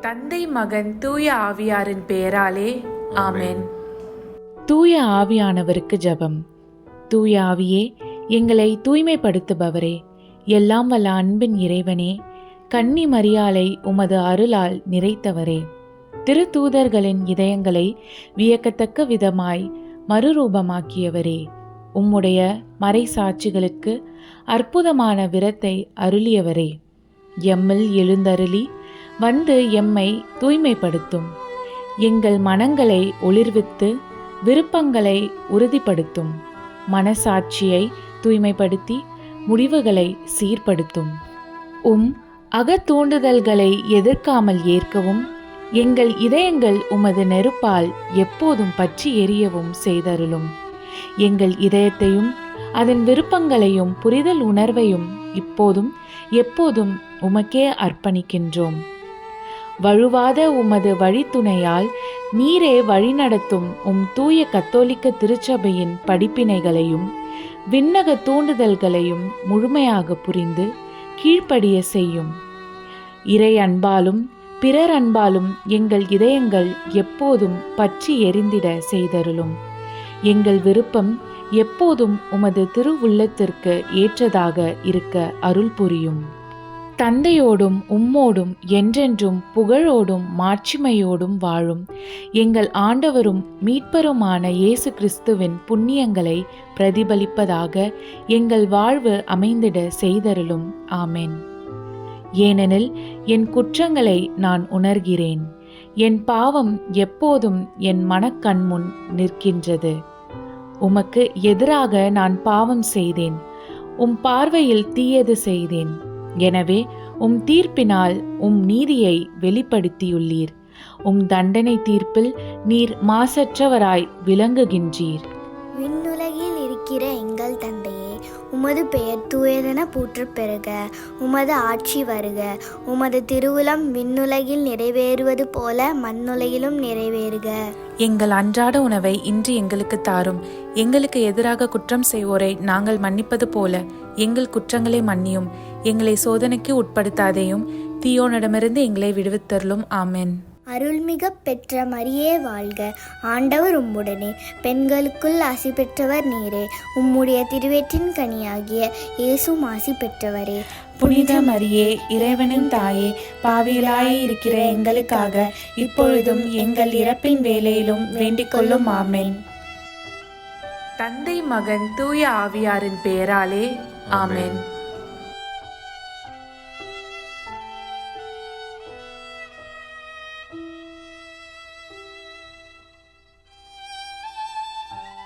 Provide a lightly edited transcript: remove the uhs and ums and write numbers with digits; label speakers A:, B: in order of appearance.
A: தந்தை, மகன், தூய ஆவியாரின் பெயராலே ஆமென்.
B: தூய ஆவியானவருக்கு ஜெபம். தூய ஆவியே, எங்களை தூய்மைப்படுத்துபவரே, எல்லாம் வல்ல அன்பின் இறைவனே, கன்னி மரியாளை உமது அருளால் நிறைத்தவரே, திருத்தூதர்களின் இதயங்களை வியக்கத்தக்க விதமாய் மறுரூபமாக்கியவரே, உம்முடைய மறைசாட்சிகளுக்கு அற்புதமான விரத்தை அருளியவரே, எம்மில் எழுந்தருளி வந்து எம்மை தூய்மைப்படுத்தும். எங்கள் மனங்களை ஒளிர்வித்து விருப்பங்களை உறுதிப்படுத்தும். மனசாட்சியை தூய்மைப்படுத்தி முடிவுகளை சீர்படுத்தும். அகத்தூண்டுதல்களை எதிர்க்காமல் ஏற்கவும், எங்கள் இதயங்கள் உமது நெருப்பால் எப்போதும் பற்றி எரியவும் செய்தருளும். எங்கள் இதயத்தையும் அதன் விருப்பங்களையும் புரிதல் உணர்வையும் இப்போதும் எப்போதும் உமக்கே அர்ப்பணிக்கின்றோம். வழுவாத உமது வழித்துணையால் நீரே வழிநடத்தும் தூய கத்தோலிக்க திருச்சபையின் படிப்பினைகளையும் விண்ணக தூண்டுதல்களையும் முழுமையாக புரிந்து கீழ்ப்படிய செய்யும். இறை அன்பாலும் பிறர் அன்பாலும் எங்கள் இதயங்கள் எப்போதும் பற்றி எரிந்திட செய்தருளும். எங்கள் விருப்பம் எப்போதும் உமது திருவுள்ளத்திற்கு ஏற்றதாக இருக்க அருள் புரியும். தந்தையோடும் உம்மோடும் என்றென்றும் புகழோடும் மாட்சிமையோடும் வாழும் எங்கள் ஆண்டவரும் மீட்பருமான இயேசு கிறிஸ்துவின் புண்ணியங்களை பிரதிபலிப்பதாக எங்கள் வாழ்வு அமைந்திட செய்தருளும். ஆமென். ஏனெனில் என் குற்றங்களை நான் உணர்கிறேன். என் பாவம் எப்போதும் என் மனக்கண்முன் நிற்கின்றது. உமக்கு எதிராக நான் பாவம் செய்தேன், பார்வையில் தீயது செய்தேன். எனவே தீர்ப்பினால் நீதியை வெளிப்படுத்தியுள்ளீர். தண்டனை தீர்ப்பில் நீர் மாசற்றவராய் விளங்குகின்றீர்.
C: விண்ணுலகில் இருக்கிற எங்கள் தந்தையே, உமது பெயர் தூயதென போற்றப் பெறுக. உமது ஆட்சி வருக. உமது திருவுளம் விண்ணுலகில் நிறைவேறுவது போல மண்ணுலகிலும் நிறைவேறுக.
A: எங்கள் அன்றாட உணவை இன்று எங்களுக்கு தாரும். எங்களுக்கு எதிராக குற்றம் செய்வோரை நாங்கள் மன்னிப்பது போல எங்கள் குற்றங்களை மன்னியும். எங்களை சோதனைக்கு உட்படுத்தாதேயும், தீயோனிடமிருந்து எங்களை விடுவித்தருளும். ஆமென்.
C: அருள்மிக பெற்ற மரியே வாழ்க. ஆண்டவர் உம்முடனே, பெண்களுக்குள் ஆசி பெற்றவர் நீரே. உம்முடைய திருவயிற்றின் கனியாகிய இயேசுவும் ஆசி பெற்றவரே.
A: புனித மரியே, இறைவனின் தாயே, பாவிகளாய் இருக்கிற எங்களுக்காக இப்பொழுதும் எங்கள் இறப்பின் வேளையிலும் வேண்டிக் கொள்ளும். ஆமென். தந்தை, மகன், தூய ஆவியாரின் பெயராலே ஆமென்.